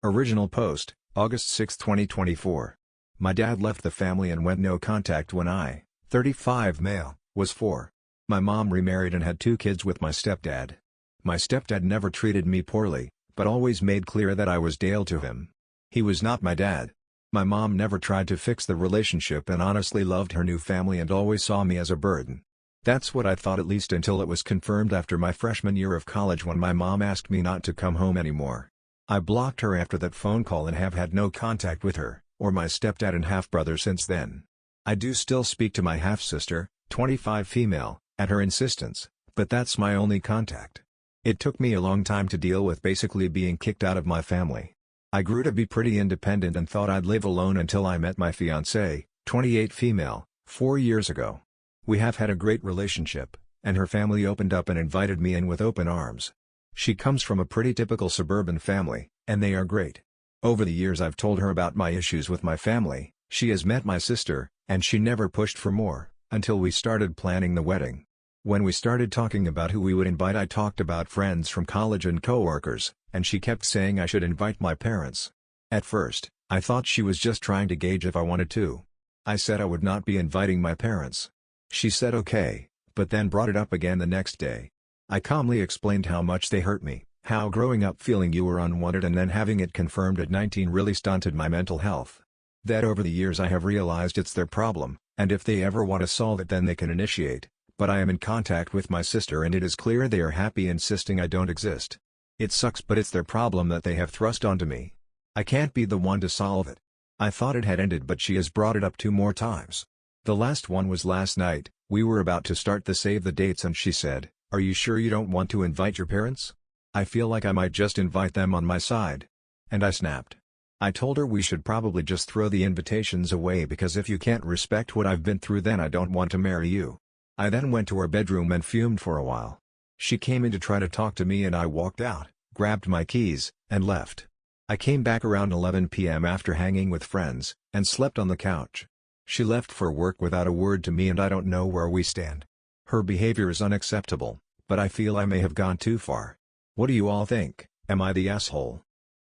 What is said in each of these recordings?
Original post, August 6, 2024. My dad left the family and went no contact when I, 35 male, was 4. My mom remarried and had 2 kids with my stepdad. My stepdad never treated me poorly, but always made clear that I was Dale to him. He was not my dad. My mom never tried to fix the relationship and honestly loved her new family and always saw me as a burden. That's what I thought, at least until it was confirmed after my freshman year of college when my mom asked me not to come home anymore. I blocked her after that phone call and have had no contact with her, or my stepdad and half-brother since then. I do still speak to my half-sister, 25 female, at her insistence, but that's my only contact. It took me a long time to deal with basically being kicked out of my family. I grew to be pretty independent and thought I'd live alone until I met my fiancée, 28 female, 4 years ago. We have had a great relationship, and her family opened up and invited me in with open arms. She comes from a pretty typical suburban family, and they are great. Over the years I've told her about my issues with my family. She has met my sister, and she never pushed for more, until we started planning the wedding. When we started talking about who we would invite, I talked about friends from college and coworkers, and she kept saying I should invite my parents. At first, I thought she was just trying to gauge if I wanted to. I said I would not be inviting my parents. She said okay, but then brought it up again the next day. I calmly explained how much they hurt me, how growing up feeling you were unwanted and then having it confirmed at 19 really stunted my mental health. That over the years I have realized it's their problem, and if they ever want to solve it then they can initiate, but I am in contact with my sister and it is clear they are happy insisting I don't exist. It sucks, but it's their problem that they have thrust onto me. I can't be the one to solve it. I thought it had ended, but she has brought it up 2 more times. The last one was last night. We were about to start the save the dates and she said, "Are you sure you don't want to invite your parents? I feel like I might just invite them on my side." And I snapped. I told her we should probably just throw the invitations away because if you can't respect what I've been through then I don't want to marry you. I then went to her bedroom and fumed for a while. She came in to try to talk to me and I walked out, grabbed my keys, and left. I came back around 11 p.m. after hanging with friends, and slept on the couch. She left for work without a word to me and I don't know where we stand. Her behavior is unacceptable, but I feel I may have gone too far. What do you all think? Am I the asshole?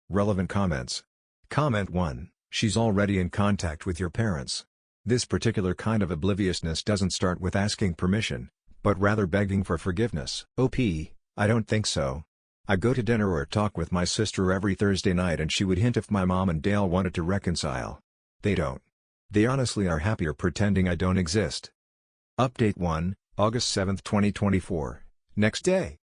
Relevant comments. Comment 1. She's already in contact with your parents. This particular kind of obliviousness doesn't start with asking permission, but rather begging for forgiveness. OP, I don't think so. I go to dinner or talk with my sister every Thursday night and she would hint if my mom and Dale wanted to reconcile. They don't. They honestly are happier pretending I don't exist. Update 1, August 7, 2024. Next day.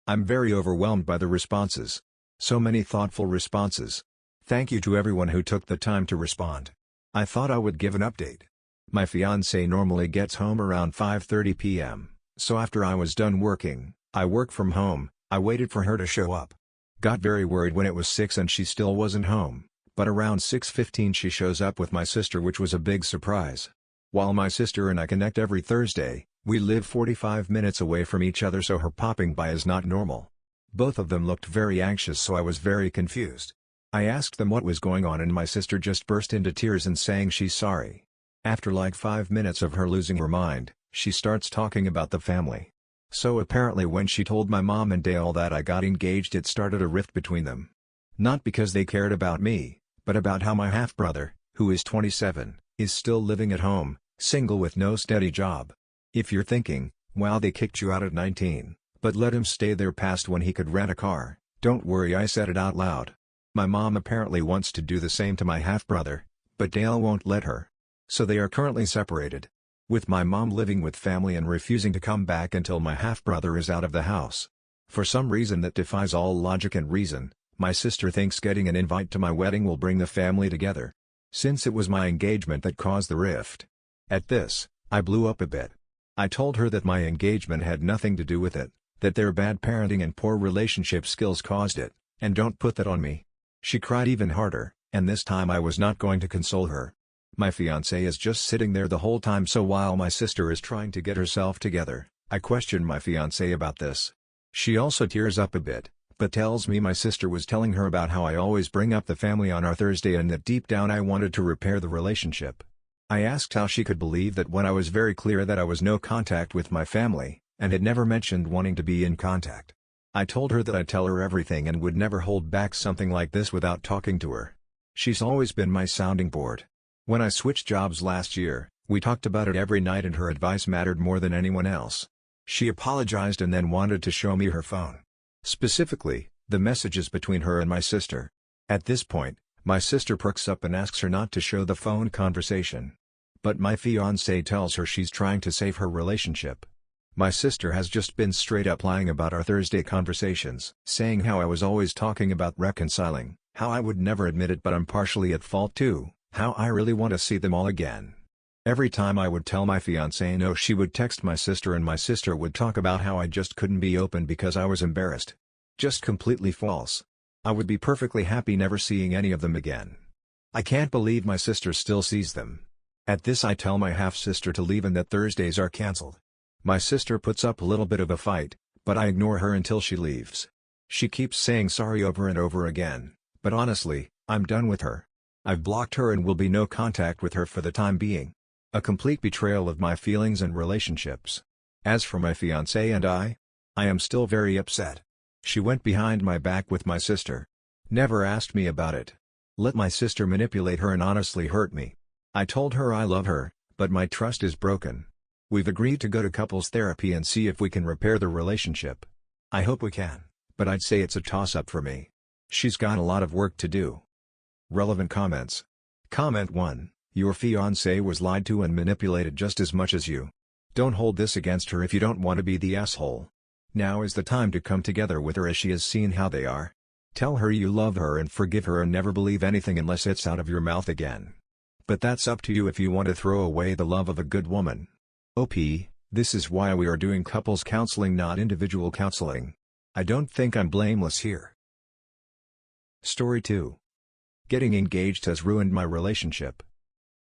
I'm very overwhelmed by the responses. So many thoughtful responses. Thank you to everyone who took the time to respond. I thought I would give an update. My fiancée normally gets home around 5:30 p.m., so after I was done working, I work from home, I waited for her to show up. Got very worried when it was 6 and she still wasn't home, but around 6:15 she shows up with my sister, which was a big surprise. While my sister and I connect every Thursday, we live 45 minutes away from each other, so her popping by is not normal. Both of them looked very anxious, so I was very confused. I asked them what was going on and my sister just burst into tears and saying she's sorry. After like 5 minutes of her losing her mind, she starts talking about the family. So apparently when she told my mom and Dale that I got engaged, it started a rift between them. Not because they cared about me, but about how my half-brother, who is 27, is still living at home, single with no steady job. If you're thinking, wow, they kicked you out at 19, but let him stay there past when he could rent a car, don't worry, I said it out loud. My mom apparently wants to do the same to my half-brother, but Dale won't let her. So they are currently separated. With my mom living with family and refusing to come back until my half-brother is out of the house. For some reason that defies all logic and reason, my sister thinks getting an invite to my wedding will bring the family together. Since it was my engagement that caused the rift. At this, I blew up a bit. I told her that my engagement had nothing to do with it, that their bad parenting and poor relationship skills caused it, and don't put that on me. She cried even harder, and this time I was not going to console her. My fiancé is just sitting there the whole time, so while my sister is trying to get herself together, I question my fiancé about this. She also tears up a bit, but tells me my sister was telling her about how I always bring up the family on our Thursday and that deep down I wanted to repair the relationship. I asked how she could believe that when I was very clear that I was no contact with my family, and had never mentioned wanting to be in contact. I told her that I'd tell her everything and would never hold back something like this without talking to her. She's always been my sounding board. When I switched jobs last year, we talked about it every night and her advice mattered more than anyone else. She apologized and then wanted to show me her phone. Specifically, the messages between her and my sister. At this point, my sister perks up and asks her not to show the phone conversation. But my fiancé tells her she's trying to save her relationship. My sister has just been straight up lying about our Thursday conversations, saying how I was always talking about reconciling, how I would never admit it but I'm partially at fault too, how I really want to see them all again. Every time I would tell my fiancé no, she would text my sister and my sister would talk about how I just couldn't be open because I was embarrassed. Just completely false. I would be perfectly happy never seeing any of them again. I can't believe my sister still sees them. At this I tell my half-sister to leave and that Thursdays are cancelled. My sister puts up a little bit of a fight, but I ignore her until she leaves. She keeps saying sorry over and over again, but honestly, I'm done with her. I've blocked her and will be no contact with her for the time being. A complete betrayal of my feelings and relationships. As for my fiancé and I am still very upset. She went behind my back with my sister. Never asked me about it. Let my sister manipulate her and honestly hurt me. I told her I love her, but my trust is broken. We've agreed to go to couples therapy and see if we can repair the relationship. I hope we can, but I'd say it's a toss-up for me. She's got a lot of work to do. Relevant comments. Comment 1. Your fiancé was lied to and manipulated just as much as you. Don't hold this against her if you don't want to be the asshole. Now is the time to come together with her as she has seen how they are. Tell her you love her and forgive her and never believe anything unless it's out of your mouth again. But that's up to you if you want to throw away the love of a good woman. OP, this is why we are doing couples counseling, not individual counseling. I don't think I'm blameless here. Story 2. Getting engaged has ruined my relationship.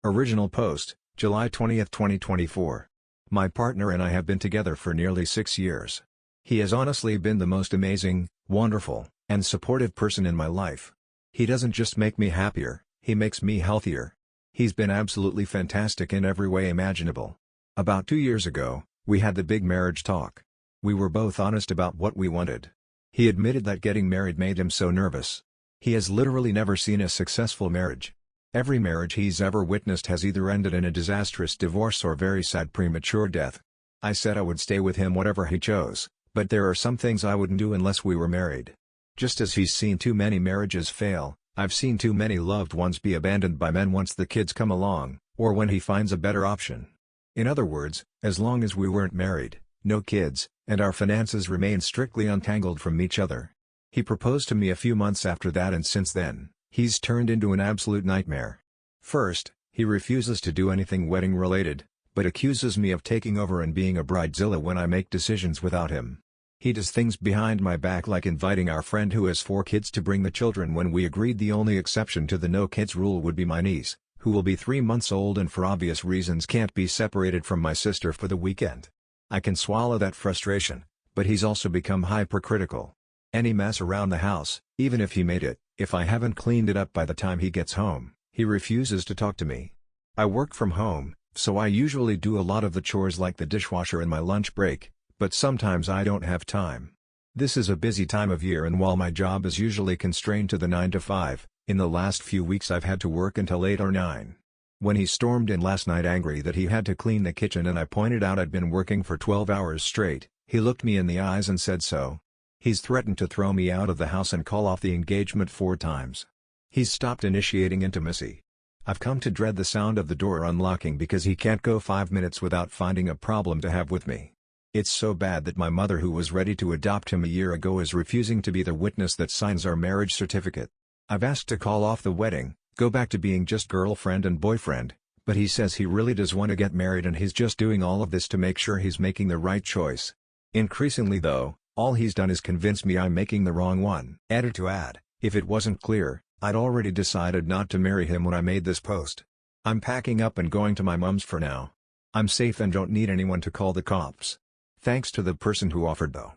Original post, July 20, 2024. My partner and I have been together for nearly 6 years. He has honestly been the most amazing, wonderful, and supportive person in my life. He doesn't just make me happier, he makes me healthier. He's been absolutely fantastic in every way imaginable. About 2 years ago, we had the big marriage talk. We were both honest about what we wanted. He admitted that getting married made him so nervous. He has literally never seen a successful marriage. Every marriage he's ever witnessed has either ended in a disastrous divorce or very sad premature death. I said I would stay with him whatever he chose, but there are some things I wouldn't do unless we were married. Just as he's seen too many marriages fail, I've seen too many loved ones be abandoned by men once the kids come along, or when he finds a better option. In other words, as long as we weren't married, no kids, and our finances remained strictly untangled from each other. He proposed to me a few months after that and since then, he's turned into an absolute nightmare. First, he refuses to do anything wedding-related, but accuses me of taking over and being a bridezilla when I make decisions without him. He does things behind my back like inviting our friend who has 4 kids to bring the children when we agreed the only exception to the no kids rule would be my niece, who will be 3 months old and for obvious reasons can't be separated from my sister for the weekend. I can swallow that frustration, but he's also become hypercritical. Any mess around the house, even if he made it, if I haven't cleaned it up by the time he gets home, he refuses to talk to me. I work from home, so I usually do a lot of the chores like the dishwasher in my lunch break, but sometimes I don't have time. This is a busy time of year and while my job is usually constrained to the 9 to 5, in the last few weeks I've had to work until 8 or 9. When he stormed in last night angry that he had to clean the kitchen and I pointed out I'd been working for 12 hours straight, he looked me in the eyes and said so. He's threatened to throw me out of the house and call off the engagement 4 times. He's stopped initiating intimacy. I've come to dread the sound of the door unlocking because he can't go 5 minutes without finding a problem to have with me. It's so bad that my mother, who was ready to adopt him a year ago, is refusing to be the witness that signs our marriage certificate. I've asked to call off the wedding, go back to being just girlfriend and boyfriend, but he says he really does want to get married and he's just doing all of this to make sure he's making the right choice. Increasingly though, all he's done is convince me I'm making the wrong one. Added to add, if it wasn't clear, I'd already decided not to marry him when I made this post. I'm packing up and going to my mom's for now. I'm safe and don't need anyone to call the cops. Thanks to the person who offered though.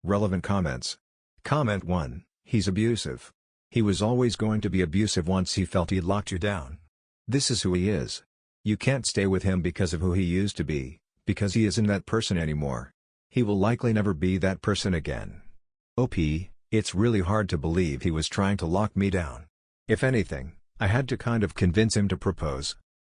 Relevant comments. Comment 1, he's abusive. He was always going to be abusive once he felt he'd locked you down. This is who he is. You can't stay with him because of who he used to be, because he isn't that person anymore. He will likely never be that person again. It's really hard to believe he was trying to lock me down. If anything, I had to kind of convince him to propose.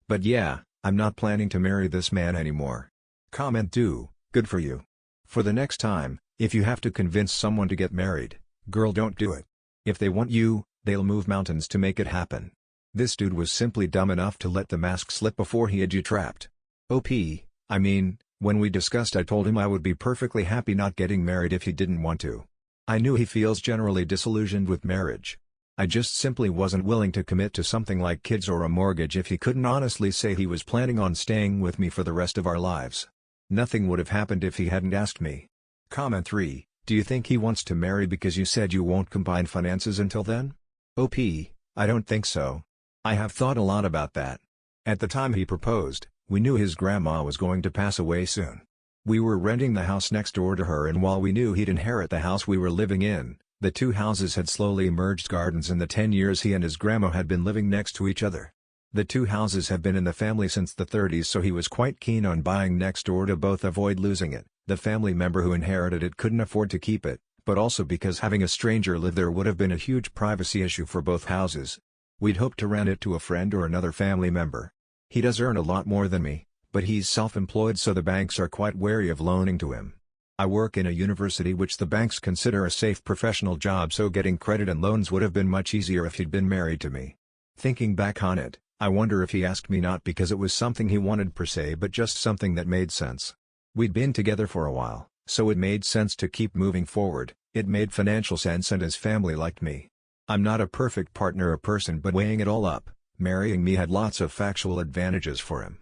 But yeah, I'm not planning to marry this man anymore. Comment 2, good for you. For the next time, if you have to convince someone to get married, girl, don't do it. If they want you, they'll move mountains to make it happen. This dude was simply dumb enough to let the mask slip before he had you trapped. I mean, when we discussed, I told him I would be perfectly happy not getting married if he didn't want to. I knew he feels generally disillusioned with marriage. I just simply wasn't willing to commit to something like kids or a mortgage if he couldn't honestly say he was planning on staying with me for the rest of our lives. Nothing would have happened if he hadn't asked me. Comment 3, do you think he wants to marry because you said you won't combine finances until then? I don't think so. I have thought a lot about that. At the time he proposed, we knew his grandma was going to pass away soon. We were renting the house next door to her, and while we knew he'd inherit the house we were living in, the two houses had slowly merged gardens in the 10 years he and his grandma had been living next to each other. The two houses have been in the family since the 30s, so he was quite keen on buying next door to both avoid losing it. The family member who inherited it couldn't afford to keep it, but also because having a stranger live there would have been a huge privacy issue for both houses. We'd hoped to rent it to a friend or another family member. He does earn a lot more than me, but he's self-employed, so the banks are quite wary of loaning to him. I work in a university which the banks consider a safe professional job, so getting credit and loans would have been much easier if he'd been married to me. Thinking back on it, I wonder if he asked me not because it was something he wanted per se, but just something that made sense. We'd been together for a while, so it made sense to keep moving forward. It made financial sense, and his family liked me. I'm not a perfect partner or person, but weighing it all up, marrying me had lots of factual advantages for him.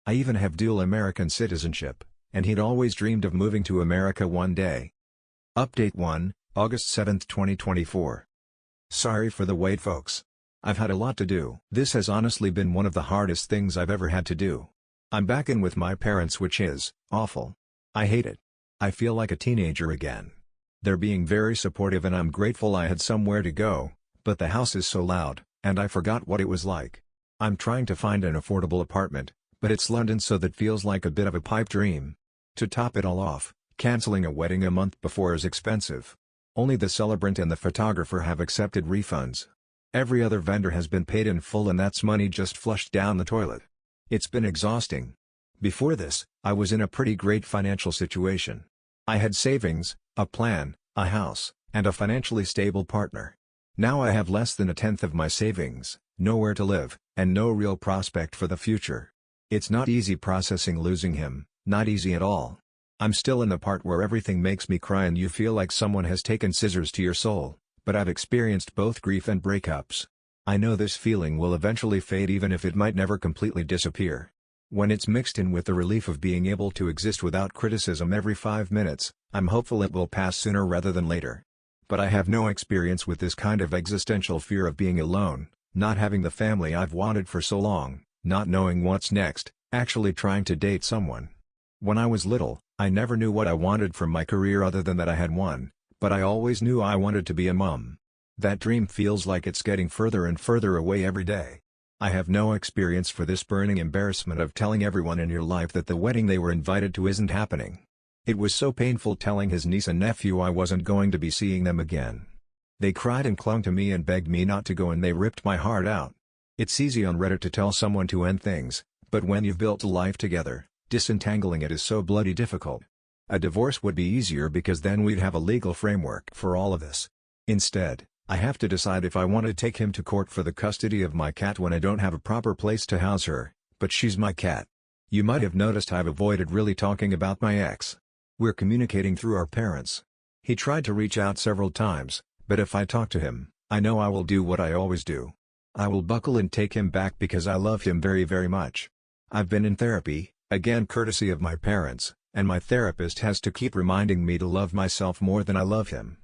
I even have dual American citizenship, and he'd always dreamed of moving to America one day. Update 1, August 7, 2024. Sorry for the wait, folks. I've had a lot to do. This has honestly been one of the hardest things I've ever had to do. I'm back in with my parents, which is awful. I hate it. I feel like a teenager again. They're being very supportive and I'm grateful I had somewhere to go, but the house is so loud, and I forgot what it was like. I'm trying to find an affordable apartment, but it's London, so that feels like a bit of a pipe dream. To top it all off, canceling a wedding a month before is expensive. Only the celebrant and the photographer have accepted refunds. Every other vendor has been paid in full, and that's money just flushed down the toilet. It's been exhausting. Before this, I was in a pretty great financial situation. I had savings, a plan, a house, and a financially stable partner. Now I have less than a tenth of my savings, nowhere to live, and no real prospect for the future. It's not easy processing losing him, not easy at all. I'm still in the part where everything makes me cry and you feel like someone has taken scissors to your soul, but I've experienced both grief and breakups. I know this feeling will eventually fade, even if it might never completely disappear. When it's mixed in with the relief of being able to exist without criticism every 5 minutes, I'm hopeful it will pass sooner rather than later. But I have no experience with this kind of existential fear of being alone, not having the family I've wanted for so long, not knowing what's next, actually trying to date someone. When I was little, I never knew what I wanted from my career other than that I had one, but I always knew I wanted to be a mom. That dream feels like it's getting further and further away every day. I have no experience for this burning embarrassment of telling everyone in your life that the wedding they were invited to isn't happening. It was so painful telling his niece and nephew I wasn't going to be seeing them again. They cried and clung to me and begged me not to go, and they ripped my heart out. It's easy on Reddit to tell someone to end things, but when you've built a life together, disentangling it is so bloody difficult. A divorce would be easier because then we'd have a legal framework for all of this. Instead, I have to decide if I want to take him to court for the custody of my cat when I don't have a proper place to house her, but she's my cat. You might have noticed I've avoided really talking about my ex. We're communicating through our parents. He tried to reach out several times, but if I talk to him, I know I will do what I always do. I will buckle and take him back because I love him very, very much. I've been in therapy, again courtesy of my parents, and my therapist has to keep reminding me to love myself more than I love him.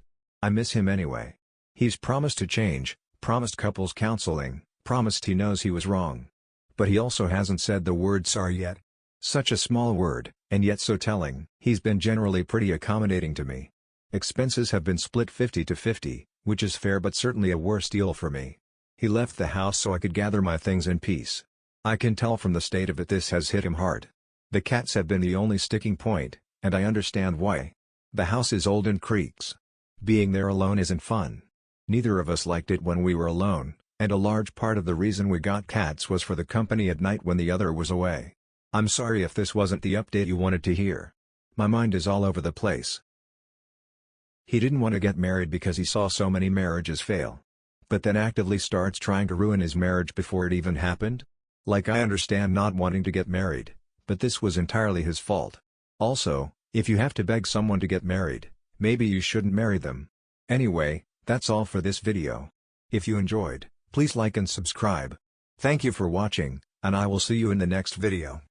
I miss him anyway. He's promised to change, promised couples counseling, promised he knows he was wrong. But he also hasn't said the word sorry yet. Such a small word, and yet so telling. He's been generally pretty accommodating to me. Expenses have been split 50-50, which is fair but certainly a worse deal for me. He left the house so I could gather my things in peace. I can tell from the state of it this has hit him hard. The cats have been the only sticking point, and I understand why. The house is old and creaks. Being there alone isn't fun. Neither of us liked it when we were alone, and a large part of the reason we got cats was for the company at night when the other was away. I'm sorry if this wasn't the update you wanted to hear. My mind is all over the place. He didn't want to get married because he saw so many marriages fail. But then actively starts trying to ruin his marriage before it even happened? Like, I understand not wanting to get married, but this was entirely his fault. Also, if you have to beg someone to get married, maybe you shouldn't marry them. Anyway, that's all for this video. If you enjoyed, please like and subscribe. Thank you for watching, and I will see you in the next video.